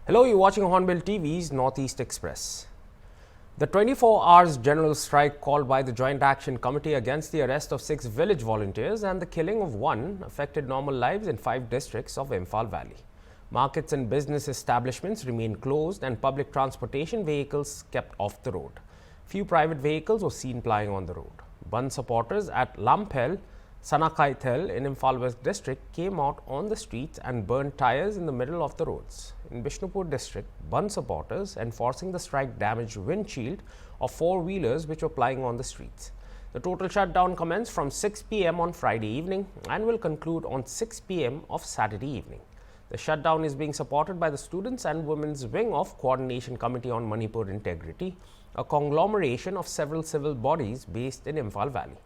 Hello, you're watching Hornbill TV's Northeast Express. The 24 hours general strike called by the Joint Action Committee against the arrest of 6 village volunteers and the killing of 1 affected normal lives in 5 districts of Imphal Valley. Markets and business establishments remained closed and public transportation vehicles kept off the road. Few private vehicles were seen plying on the road. Band supporters at Lamphel, Sanakaithel in Imphal West district came out on the streets and burned tires in the middle of the roads. In Bishnupur district, Band supporters enforcing the strike damaged windshield of 4-wheelers which were plying on the streets. The total shutdown commenced from 6 p.m. on Friday evening and will conclude on 6 p.m. of Saturday evening. The shutdown is being supported by the Students and Women's Wing of Coordination Committee on Manipur Integrity, a conglomeration of several civil bodies based in Imphal Valley.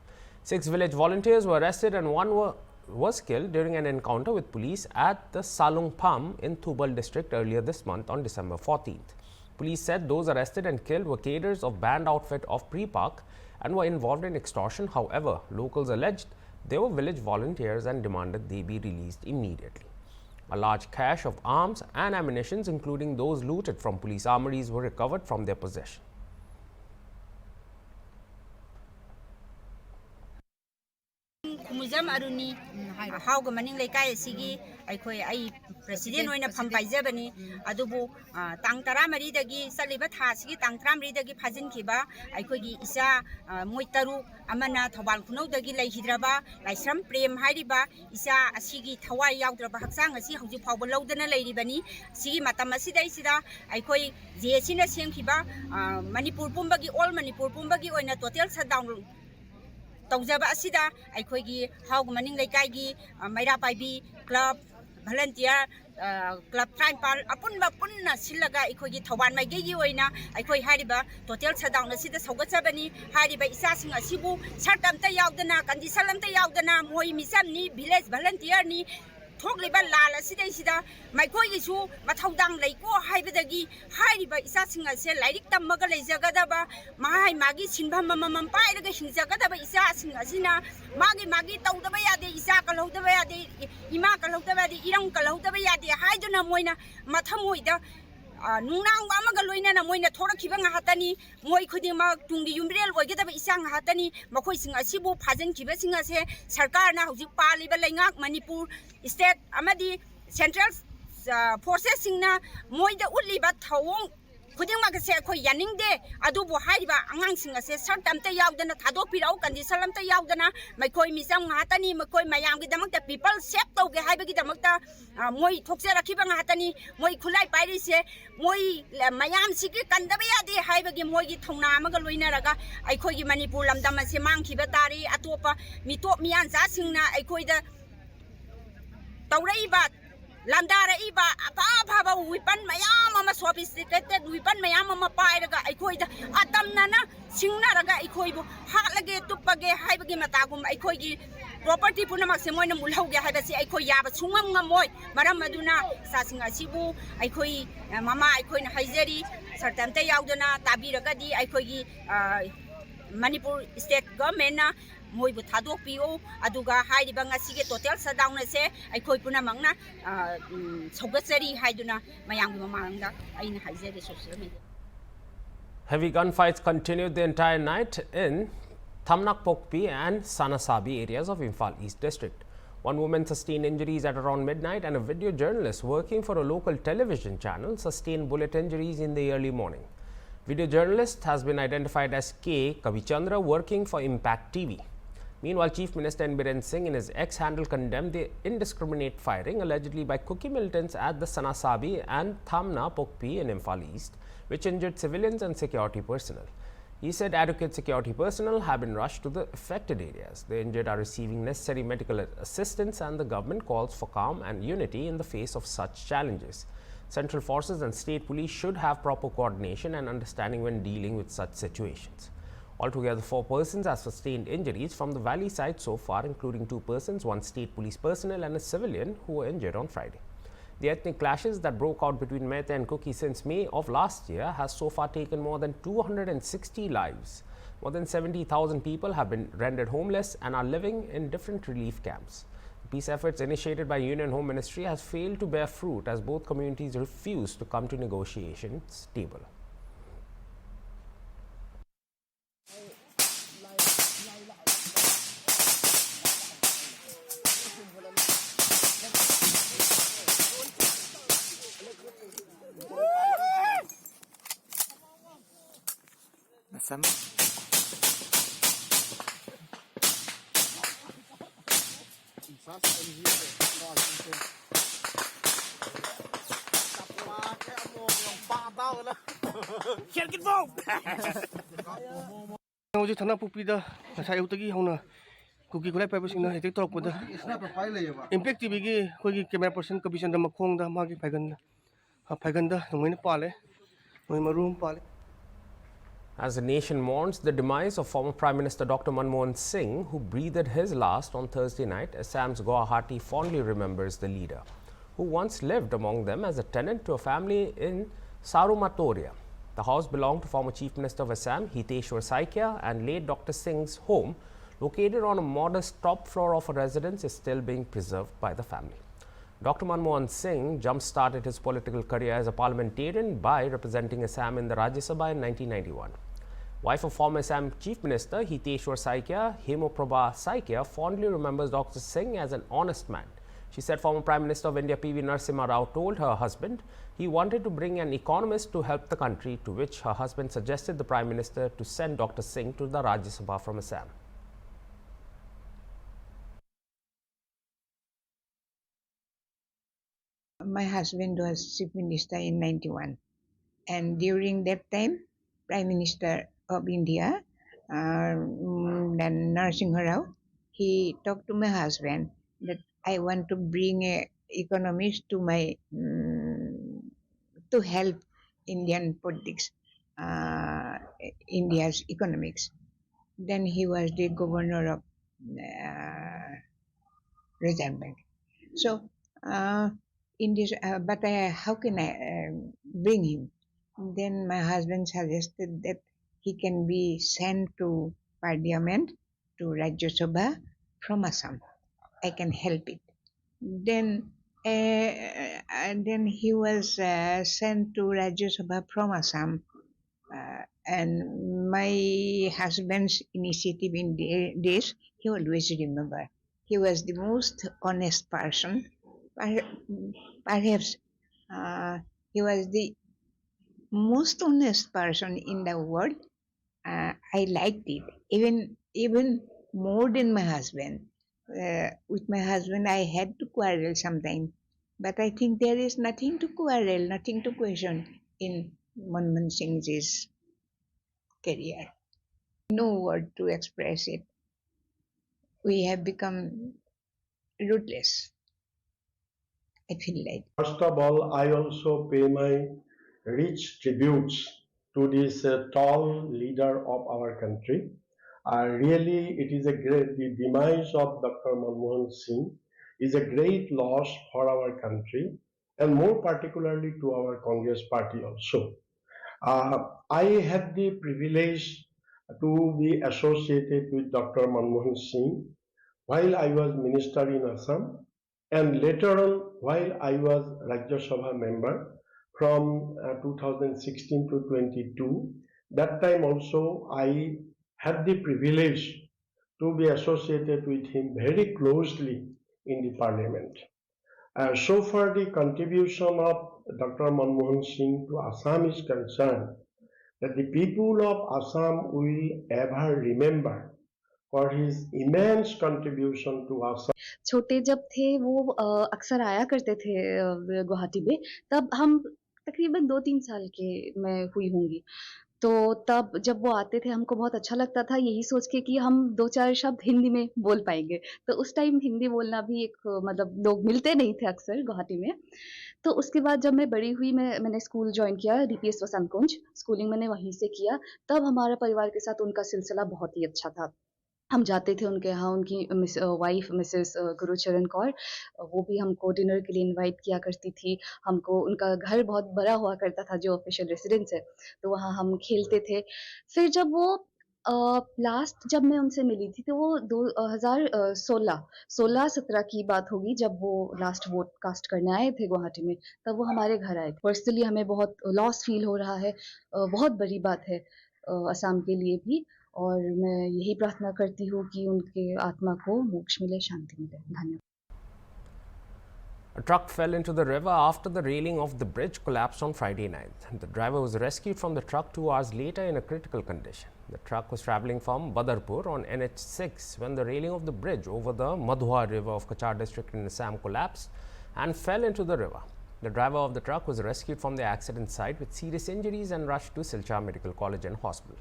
6 village volunteers were arrested and 1 was killed during an encounter with police at the Salung Pham in Thubal district earlier this month on December 14th. Police said those arrested and killed were cadres of band outfit of Pre-Park and were involved in extortion. However, locals alleged they were village volunteers and demanded they be released immediately. A large cache of arms and ammunition, including those looted from police armories, were recovered from their possession. Kumuzam aruni hauga maning lekai sigi aikoi ai president oina pham paijabani adubu tang 13 dagi saliba tha sigi tang 13 dagi phajin khiba aikoi gi isa moi taru amana thobal khunau dagi leihidraba laisram prem hairiba isa asigi thawai yaudraba haksang asi hauji phawba lodana leiribani sigi matam asida isida aikoi jesina semkhiba manipur pumbagi all manipur pumbagi oina total shutdown Tawjaba asida aikhoigi haug maning lekai maira paibi club volunteer club tripal apunba punna silaga aikhoigi thoban maige gi oina aikhoi hariba total shutdown asida sogachabani hariba isasing asibu sartamta yaudana condition amta yaudana moi misamni village volunteer ni Thokliba lala sida maikoi isu mathaudang leiko haibadagi hairiba isasing ase lairik tammaga leijagadaba mahai magi sinbam mamam pairaga hingjagadaba isasing asina magi tawdaba yade isa kalhodaba yade ima kalhodaba yade irang kalhodaba yade haiduna moina mathamoida nunang amaga loina moina thorakhiba ngahatani moi khudima tunggi yumrel oigedaba isang hatani makoi sing asibu phajan khiba sing ase sarkar na hojik paliba leingak manipur state amadi central forces singna moida uliba thawong khuding magase khoi yaning de adubu haiba angang sing ase sartamta yaudana thadok pirau condition amta yaudana maikoi misam ngatani makoi mayam gi damakta people save tauge haiba gi damakta moi thokse rakhiba ngatani moi khulai pairi se moi mayam sigi kandaba yade haiba gi moi gi thongna amaga loina raga aikhoi gi manipur lamdam ase mangkhiba tari atopa mitop miyan za singna aikoi da taurai ba Landara iba apa weapon mayam ama sophisticated weapon mayam ama pairaga aikoi da atamna na singna raga aikoi bu halage tupage haibagi matagum aikoi gi property punamak se moina mulhauge haibasi aikoi yaba sungam ngamoi maram maduna sasinga sibu aikoi mama aikoi na haijeri sartamta yaudana tabiraga di aikoi gi Manipur state government na moi bu thadok pio aduga hairiba ngasige total shutdown ase aikoi puna mangna sogachari haiduna mayang mamangda aina haijere social media. Heavy gunfights continued the entire night in Thamnak Pokpi and Sanasabi areas of Imphal East district. 1 woman sustained injuries at around midnight and a video journalist working for a local television channel sustained bullet injuries in the early morning. Video journalist has been identified as K. Kavichandra working for Impact TV. Meanwhile, Chief Minister Biren Singh in his X handle condemned the indiscriminate firing allegedly by Kuki militants at the Sanasabi and Thamna Pokpi in Imphal East, which injured civilians and security personnel. He said adequate security personnel have been rushed to the affected areas. The injured are receiving necessary medical assistance and the government calls for calm and unity in the face of such challenges. Central forces and state police should have proper coordination and understanding when dealing with such situations. Altogether, 4 persons have sustained injuries from the valley side so far, including 2 persons, 1 state police personnel and a civilian who were injured on Friday. The ethnic clashes that broke out between Mehta and Kuki since May of last year has so far taken more than 260 lives. More than 70,000 people have been rendered homeless and are living in different relief camps. Peace efforts initiated by Union Home Ministry has failed to bear fruit as both communities refuse to come to negotiations table. Hꯧji thana pupida nasai utagi hauna kuki kulai pai pasina hetek torok pada impact tv gi khoi camera person kabisan da makhong da magi phaiganda nungmai pale noi marum pale. As the nation mourns the demise of former Prime Minister Dr. Manmohan Singh, who breathed his last on Thursday night, Assam's Guwahati fondly remembers the leader, who once lived among them as a tenant to a family in Sarumatoria. The house belonged to former Chief Minister of Assam, Hiteshwar Saikia, and late Dr. Singh's home, located on a modest top floor of a residence, is still being preserved by the family. Dr. Manmohan Singh jump-started his political career as a parliamentarian by representing Assam in the Rajya Sabha in 1991. Wife of former Assam Chief Minister Hiteshwar Saikia, Hemoprabha Saikia, fondly remembers Dr. Singh as an honest man. She said former Prime Minister of India P.V. Narasimha Rao told her husband he wanted to bring an economist to help the country, to which her husband suggested the Prime Minister to send Dr. Singh to the Rajya Sabha from Assam. My husband was Chief Minister in 91, and during that time, Prime Minister of India, then Narasimha Rao, he talked to my husband that I want to bring a economist to my to help Indian politics, India's economics. Then he was the governor of Reserve Bank. So in this, but how can I bring him? Then my husband suggested that he can be sent to Parliament, to Rajya Sabha from Assam. I can help it. Then he was sent to Rajya Sabha from Assam. And my husband's initiative in this, he always remember. He was the most honest person. Perhaps he was the most honest person in the world. I liked it, even more than my husband. With my husband, I had to quarrel sometimes, but I think there is nothing to quarrel, nothing to question in Manmohan Singh's career. No word to express it. We have become ruthless, I feel like. First of all, I also pay my rich tributes to this tall leader of our country. Really, it is the demise of Dr. Manmohan Singh is a great loss for our country, and more particularly to our Congress party also. I had the privilege to be associated with Dr. Manmohan Singh while I was minister in Assam, and later on while I was Rajya Sabha member from 2016 to 22. That time also I had the privilege to be associated with him very closely in the parliament. So far the contribution of Dr. Manmohan Singh to Assam is concerned, that the people of Assam will ever remember for his immense contribution to Assam. छोटे जब थे वो अक्सर आया करते थे गुवाहाटी में, तब हम तकरीबन 2-3 साल के मैं हुई होंगी। तो तब जब वो आते थे हमको बहुत अच्छा लगता था, यही सोच के कि हम 2-4 शब्द हिंदी में बोल पाएंगे। तो उस टाइम हिंदी बोलना भी एक मतलब लोग मिलते नहीं थे अक्सर गुवाहाटी में। तो उसके बाद जब मैं बड़ी हुई, मैंने स्कूल ज्वाइन किया, डीपीएस वसंत कुंज, स्कूलिंग मैंने वहीं से किया। तब हमारा परिवार के साथ उनका सिलसिला बहुत ही अच्छा था। हम जाते थे उनके यहाँ, उनकी वाइफ मिसेस गुरुचरण कौर, वो भी हमको डिनर के लिए इनवाइट किया करती थी। हमको उनका घर बहुत बड़ा हुआ करता था, जो ऑफिशियल रेसिडेंस है, तो वहाँ हम खेलते थे। फिर जब वो लास्ट जब मैं उनसे मिली थी तो वो 2016 की बात होगी जब वो लास्ट वोट कास्ट करने आए थे गुवाहाटी में, तब वो हमारे घर आए थे। पर्सनली हमें बहुत लॉस फील हो रहा है, बहुत बड़ी बात है असम के लिए भी, और मैं यही प्रार्थना करती हूँ कि उनके आत्मा को मोक्ष मिले, शांति मिले। धन्यवाद। A truck fell into the river after the railing of the bridge collapsed on Friday night. The driver was rescued from the truck 2 hours later in a critical condition. The truck was traveling from Badarpur on NH6 when the railing of the bridge over the Madhwa River of Kachar district in Assam collapsed and fell into the river. The driver of the truck was rescued from the accident site with serious injuries and rushed to Silchar Medical College and Hospital.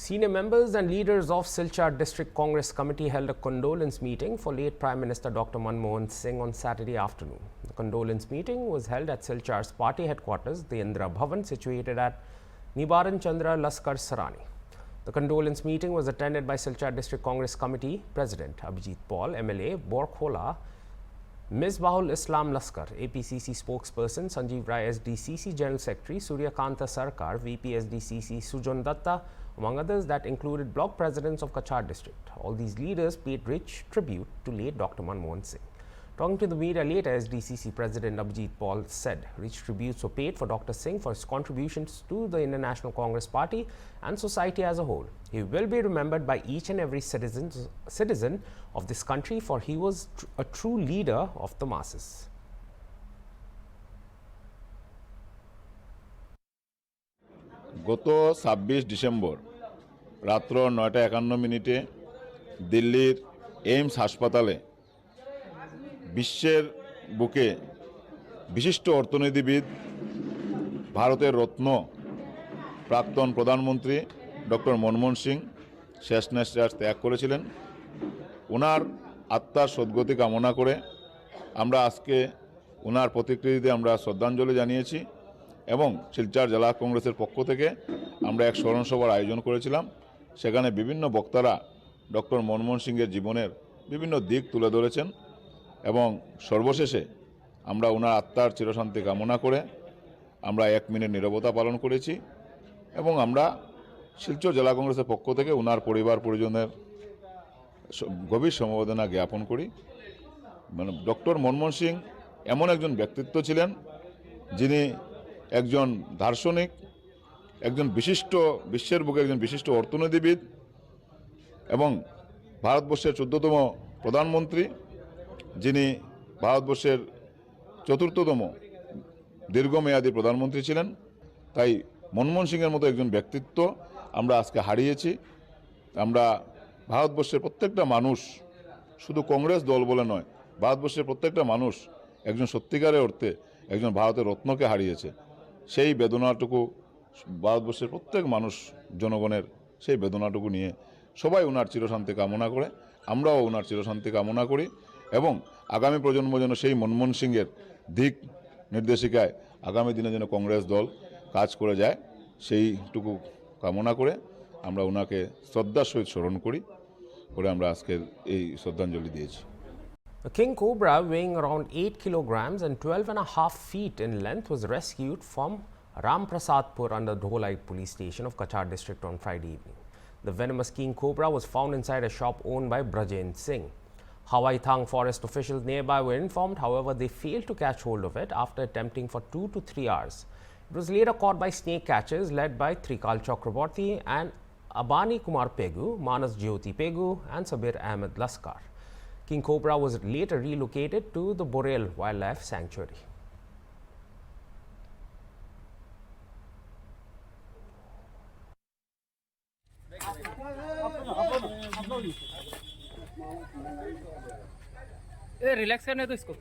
Senior members and leaders of Silchar District Congress Committee held a condolence meeting for late Prime Minister Dr. Manmohan Singh on Saturday afternoon. The condolence meeting was held at Silchar's party headquarters, the Indira Bhavan, situated at Nibaran Chandra Laskar Sarani. The condolence meeting was attended by Silchar District Congress Committee President Abhijit Paul, MLA Borkhola, Misbahul Islam Laskar, APCC spokesperson Sanjeev Rai, SDCC General Secretary Surya Kanta Sarkar, VP SDCC Sujan Datta, among others, that included block presidents of Kachar district. All these leaders paid rich tribute to late Dr. Manmohan Singh. Talking to the media later, SDCC President Abhijit Paul said rich tributes were paid for Dr. Singh for his contributions to the Indian National Congress Party and society as a whole. He will be remembered by each and every citizen of this country, for he was a true leader of the masses. গত 26 December রাত্র 9:51 দিল্লির AIIMS হাসপাতালে বিশ্বের বুকে বিশিষ্ট অর্থনীতিবিদ, ভারতের রত্ন, প্রাক্তন প্রধানমন্ত্রী ডক্টর মনমোহন সিং শেষ নিঃশ্বাস ত্যাগ করেছিলেন। ওনার আত্মার সদ্গতি কামনা করে আমরা আজকে ওনার প্রতিকৃতিতে আমরা শ্রদ্ধাঞ্জলি জানিয়েছি এবং শিলচর জেলা কংগ্রেসের পক্ষ থেকে আমরা এক স্মরণ সভার আয়োজন করেছিলাম। সেখানে বিভিন্ন বক্তারা ডক্টর মনমোহন সিংয়ের জীবনের বিভিন্ন দিক তুলে ধরেছেন এবং সর্বশেষে আমরা ওনার আত্মার চিরশান্তি কামনা করে আমরা 1 মিনিট নীরবতা পালন করেছি এবং আমরা শিলচর জেলা কংগ্রেসের পক্ষ থেকে ওনার পরিবার পরিজনের গভীর সমবেদনা জ্ঞাপন করি। মানে ডক্টর মনমোহন সিং এমন একজন ব্যক্তিত্ব ছিলেন যিনি একজন দার্শনিক, একজন বিশিষ্ট বিশ্বের বুকে একজন বিশিষ্ট অর্থনীতিবিদ এবং ভারতবর্ষের 14তম প্রধানমন্ত্রী, যিনি ভারতবর্ষের 4র্থতম দীর্ঘমেয়াদী প্রধানমন্ত্রী ছিলেন। তাই মনমোহন সিংয়ের মতো একজন ব্যক্তিত্ব আমরা আজকে হারিয়েছি। আমরা ভারতবর্ষের প্রত্যেকটা মানুষ, শুধু কংগ্রেস দল বলে নয়, ভারতবর্ষের প্রত্যেকটা মানুষ একজন সত্যিকারের অর্থে একজন ভারতের রত্নকে হারিয়েছে। সেই বেদনাটুকু ভারতবর্ষের প্রত্যেক মানুষ, জনগণের সেই বেদনাটুকু নিয়ে সবাই ওনার চিরশান্তি কামনা করে, আমরাও ওনার চিরশান্তি কামনা করি এবং আগামী প্রজন্ম যেন সেই মনমোহন সিংয়ের দিক নির্দেশিকায় আগামী দিনে যেন কংগ্রেস দল কাজ করে যায়, সেইটুকু কামনা করে আমরা ওনাকে শ্রদ্ধার সহিত স্মরণ করি করে আমরা আজকের এই শ্রদ্ধাঞ্জলি দিয়েছি। A king cobra weighing around 8 kilograms and 12.5 feet in length was rescued from Ramprasadpur under Dholite police station of Kachar district on Friday evening. The venomous king cobra was found inside a shop owned by Brajen Singh. Hawai Thang forest officials nearby were informed, however they failed to catch hold of it after attempting for 2 to 3 hours. It was later caught by snake catchers led by Trikal Chakraborty and Abani Kumar Pegu, Manas Jyoti Pegu and Sabir Ahmed Laskar. King cobra was later relocated to the Borel Wildlife Sanctuary. Relax करने दो इसको।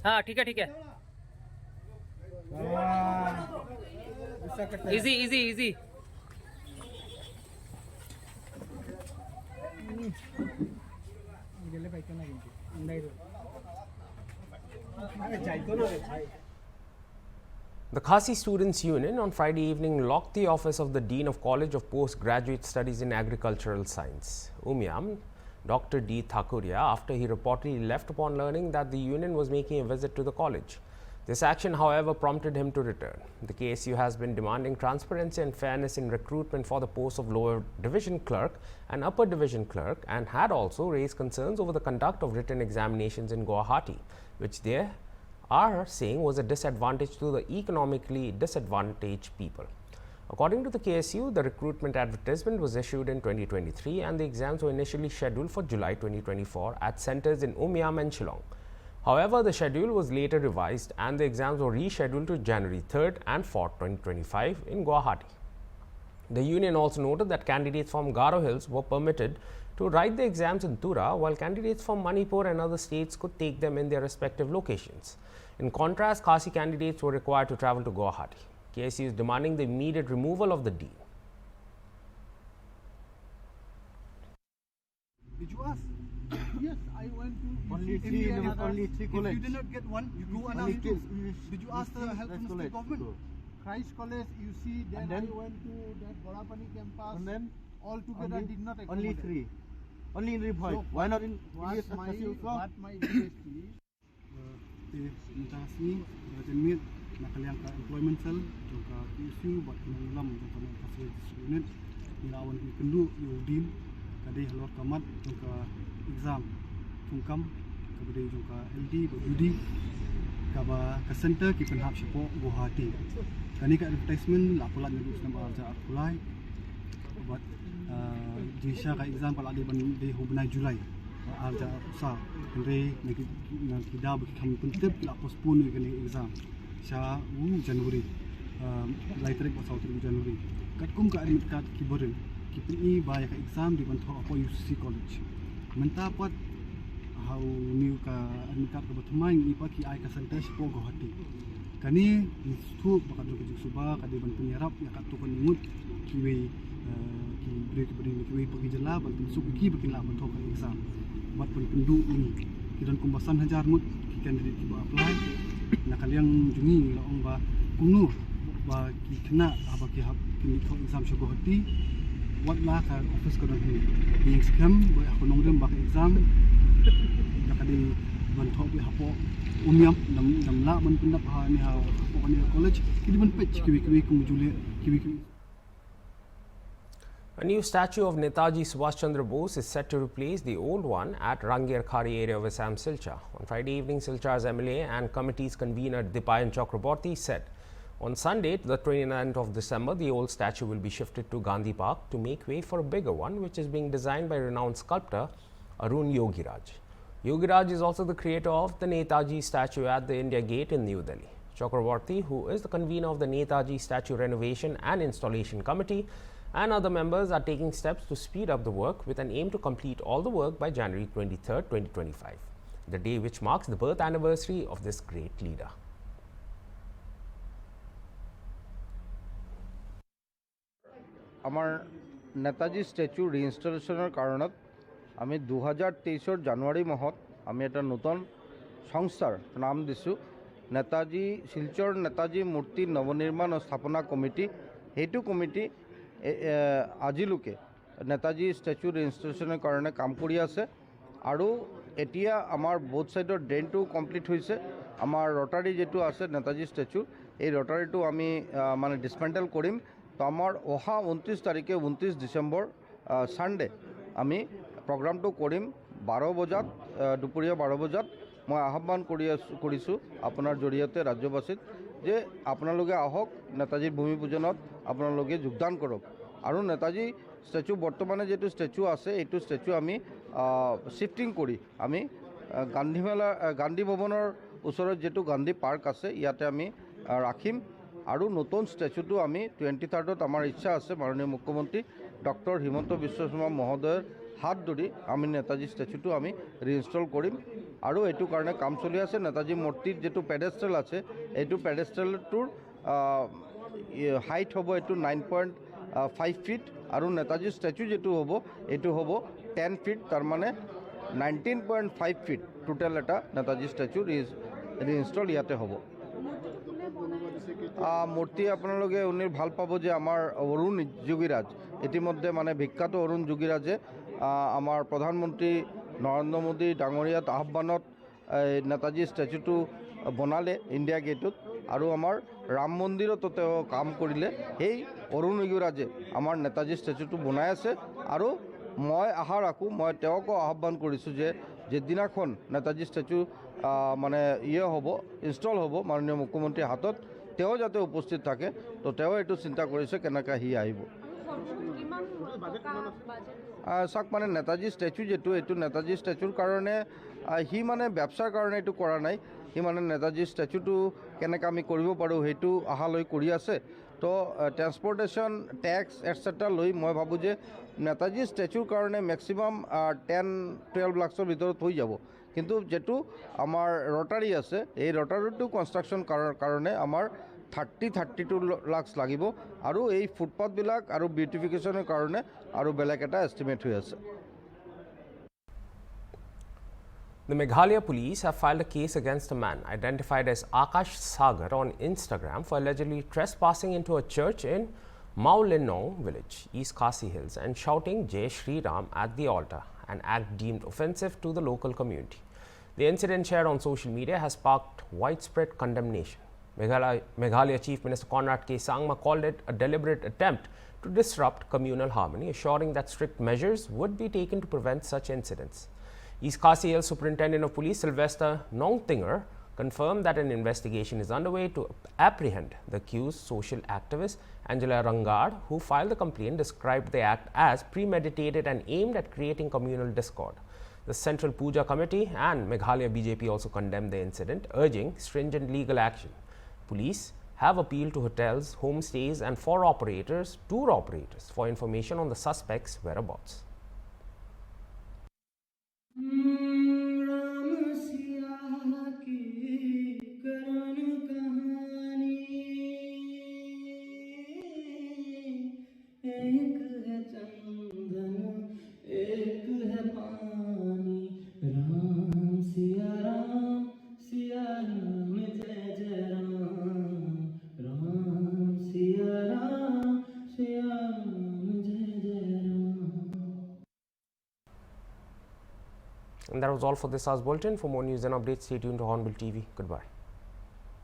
हाँ ठीक है ठीक है। Easy easy easy. The Khasi Students' Union on Friday evening locked the office of the Dean of College of Postgraduate Studies in Agricultural Science, Umiam, Dr. D. Thakuria, after he reportedly left upon learning that the union was making a visit to the college. This action, however, prompted him to return. The KSU has been demanding transparency and fairness in recruitment for the posts of lower division clerk and upper division clerk, and had also raised concerns over the conduct of written examinations in Guwahati, which they are saying was a disadvantage to the economically disadvantaged people. According to the KSU, the recruitment advertisement was issued in 2023 and the exams were initially scheduled for July 2024 at centers in Umiam and Shillong. However, the schedule was later revised and the exams were rescheduled to January 3rd and 4th, 2025 in Guwahati. The union also noted that candidates from Garo Hills were permitted to write the exams in Tura, while candidates from Manipur and other states could take them in their respective locations. In contrast, Khasi candidates were required to travel to Guwahati. KSU is demanding the immediate removal of the dean. Did you ask? Yes, I went to only three college. If you did not get one, you go another two. Did you ask the help from the state government? Christ College, you see, then I went to that Borapani campus, and then all together did not accommodate. Only three. Only in Rivoy. So Why not in what my university intasi jenis nakaliang ka employment cell jangka isu buat penanggulam jangka facilities unit ilawan di kendu yudin kadai halor kamat jangka exam tungkam kabadai jangka LD budi kaba ka center ki penhap sipo Guwahati kani ka advertisement lapolan ndu nama arja apply buat jisha ka exam pala di ban di hubunai Julai arja usa kendre nak kita kami pentep la postpone kani exam sha Januari later pasal Januari kat kum ka admit kat ki boren ki pni ba ka exam di ban tho apa UCC college menta pat how new ka admit kat ka thmai ni pa ki ai ka center sipo Guwahati kani tu baka do ki suba ka di ban penyerap ya kat tu kan nimut ki we ki break ki we pergi jela ban su ki bikin la ban tho ka exam mat pun penduk ini kiran kumbasan hajar mut ki candidate ki ba apply nakaliang jungi la ong ba kunu ba ki kena apa ki hab ki ko exam sho Guwahati wat la ka office ko ni yang scam bo ako nong dem ba exam nakali ban tho bi hapo umiam nam la man pindap ha ni ha ko ni college ki ban pech ki kum jule ki. A new statue of Netaji Subhash Chandra Bose is set to replace the old one at Rangir Khari area of Assam, Silchar. On Friday evening, Silchar's MLA and committee's convener Dipayan Chakraborty said on Sunday, the 29th of December, the old statue will be shifted to Gandhi Park to make way for a bigger one, which is being designed by renowned sculptor Arun Yogiraj. Yogiraj is also the creator of the Netaji statue at the India Gate in New Delhi. Chakraborty, who is the convener of the Netaji statue renovation and installation committee, and other members are taking steps to speed up the work with an aim to complete all the work by January 23rd, 2025, the day which marks the birth anniversary of this great leader. Amar Netaji statue reinstallationer karonat ami 2023 January mahot ami eta noton songstar naam disu Netaji Silchar Netaji Murti Navonirman o Sthapana Committee hetu committee আজিলুকে Netaji statue ৰেজিষ্ট্ৰেশ্যনৰ কাৰণে কাম কৰি আছে আৰু এতিয়া আমাৰ both সাইডৰ ড্ৰেইনটো complete হৈছে আমাৰ ৰটাৰী যেটো আছে নেতাজী স্ট্যাচু এই ৰটাৰীটো আমি মানে ডিসমেন্টেল কৰিম তো আমাৰ অহা 29 তাৰিখে 29 ডিসেম্বৰ সানডে আমি প্ৰগ্ৰামটো কৰিম 12 বজাত দুপৰীয়া 12 বজাত মই আহ্বান কৰিছো আপোনাৰ জৰিয়তে ৰাজ্যবাসীক যে আপোনালোকে আহক নেতাজীৰ ভূমি পূজনত আপোনালোকে যোগদান কৰক আৰু নেতাজী স্ট্যাচু বৰ্তমানে যেটো স্ট্যাচু আছে এইটো স্ট্যাচু আমি শিফটিং কৰি আমি গান্ধী ভৱনৰ ওচৰত যেটো গান্ধী পাৰ্ক আছে ইয়াতে আমি ৰাখিম আৰু নতুন স্ট্যাচুটো আমি 23rd আমাৰ ইচ্ছা আছে মাননীয় মুখ্যমন্ত্ৰী ডক্টৰ হিমন্ত বিশ্ব শৰ্মা মহোদয়ৰ হাত ধৰি আমি নেতাজী স্ট্যাচুটো আমি ৰিইনষ্টল কৰিম আৰু এইটো কাৰণে কাম চলি আছে নেতাজী মূৰ্তিৰ যেটো পেডেষ্ট্ৰেল আছে এইটো পেডেষ্ট্ৰেলটোৰ হাইট হ'ব এইটো 9.5 ফিট আৰু নেতাজী স্ট্যাচু যেটো হ'ব এইটো হ'ব 10 ফিট তাৰ মানে 19.5 ফিট টোটাল এটা নেতাজী স্ট্যাচু ৰিইনষ্টল ইয়াতে হ'ব মূৰ্তি আপোনালোকে উনি ভাল পাব যে আমাৰ অৰুণ যোগীৰাজ ইতিমধ্যে মানে বিখ্যাত অৰুণ যোগীৰাজে আমাৰ প্ৰধানমন্ত্ৰী নৰেন্দ্ৰ মোদী ডাঙৰীয়াত আহ্বানত নেতাজী ষ্টেচুটো বনালে ইণ্ডিয়া গেটত আৰু আমাৰ ৰাম মন্দিৰতো তেওঁ কাম কৰিলে সেই অৰুণ যোগীৰাজে আমাৰ নেতাজী ষ্টেচুটো বনাই আছে আৰু মই আশা ৰাখোঁ মই তেওঁকো আহ্বান কৰিছোঁ যে যেদিনাখন নেতাজী ষ্টেচু মানে হ'ব ইনষ্টল হ'ব মাননীয় মুখ্যমন্ত্ৰীৰ হাতত তেওঁ যাতে উপস্থিত থাকে তো তেওঁ এইটো চিন্তা কৰিছে কেনেকৈ সি আহিব চাওক মানে নেতাজী ষ্টেচু যিটো এইটো নেতাজী ষ্টেচুৰ কাৰণে সি মানে ব্যৱসায়ৰ কাৰণে এইটো কৰা নাই সি মানে নেতাজী ষ্টেচুটো কেনেকৈ আমি কৰিব পাৰোঁ সেইটো আশা লৈ কৰি আছে তো ট্ৰেন্সপৰ্টেশ্যন টেক্স এটচেট্ৰা লৈ মই ভাবোঁ যে নেতাজী ষ্টেচুৰ কাৰণে মেক্সিমাম 10-12 লাখৰ ভিতৰত হৈ যাব কিন্তু যেটো আমাৰ ৰটাৰী আছে এই ৰটাৰীটো কনষ্ট্ৰাকশ্যন কাৰণে আমাৰ 32 লাখ লাগিব আৰু এই ফুটপাথবিলাক আৰু বিউটিফিকেশ্যনৰ কাৰণে আৰু বেলেগ এটা এষ্টিমেট হৈ আছে The Meghalaya police have filed a case against a man identified as Akash Sagar on Instagram for allegedly trespassing into a church in Maulinong village, East Khasi Hills, and shouting Jai Shri Ram at the altar, an act deemed offensive to the local community. The incident shared on social media has sparked widespread condemnation. Meghalaya Chief Minister Conrad K. Sangma called it a deliberate attempt to disrupt communal harmony, assuring that strict measures would be taken to prevent such incidents. East Khasi Hills Superintendent of Police Sylvester Nongtinger confirmed that an investigation is underway to apprehend the accused social activist. Angela Rangad, who filed the complaint, described the act as premeditated and aimed at creating communal discord. The Central Puja Committee and Meghalaya BJP also condemned the incident, urging stringent legal action. Police have appealed to hotels, homestays and tour operators for information on the suspects' whereabouts. And that was all for this hour's bulletin. For more news and updates, stay tuned to Hornbill TV. Goodbye.